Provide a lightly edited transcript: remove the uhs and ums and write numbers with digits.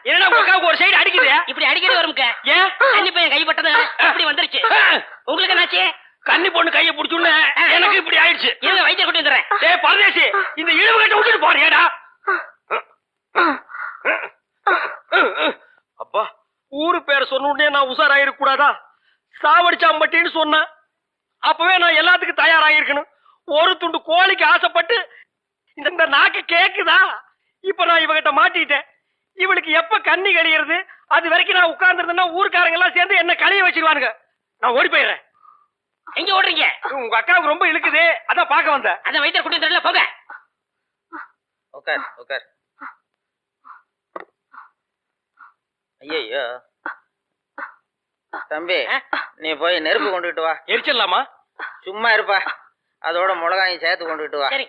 என்னடா உங்க ஒரு சைடு அடிக்குது? இப்படி அடிக்கடி வரும்க்க. ஏன் கன்னி பையன் கைப்பட்டது இப்படி வந்துருச்சு. உங்களுக்கு என்னாச்சு? கன்னி பொண்ணு கைய புடிச்சுன்னு எனக்கு இப்படி ஆயிடுச்சு. இருங்க வைத்தியர் கூட்டி வந்துடுறேன். டேய் பரதேசி, இந்த இழுவு கட்ட விட்டுட்டு போறியாடா? அப்பா, ஊரு பேரை சொன்ன உடனே நான் உஷாராயிருக்க கூடாதா? சாவடிச்சாம்பட்டின்னு சொன்னேன். அப்பவே நான் எல்லாத்துக்கும் தயாராகிருக்கணும். ஒரு துண்டு கோழிக்கு ஆசைப்பட்டு இந்த நாக்கு கேக்குதா? இப்ப நான் இவகிட்ட மாட்டிட்டேன். இவளுக்கு எப்ப கண்ணி கழியறது? அது வரைக்கும் நான் உட்கார்ந்துருந்தேன்னா ஊர்க்காரங்க எல்லாம் சேர்ந்து என்ன கழிய வச்சிருவானுங்க. நான் ஓடி போயிடுறேன். எங்க ஓடுறீங்க? உங்க அக்காவுக்கு ரொம்ப இழுக்குது, அதான் பார்க்க வந்தேன். அத வைத்தியர் கூட்டி வந்துடல, போங்க. உட்கார் உட்கார். ஐயோ தம்பி, நீ போய் நெருப்பு கொண்டுகிட்டு வா. எரிச்சிடலாமா? சும்மா இருப்பா, அதோட மிளகாயும் சேர்த்து கொண்டுகிட்டு வா. சரி.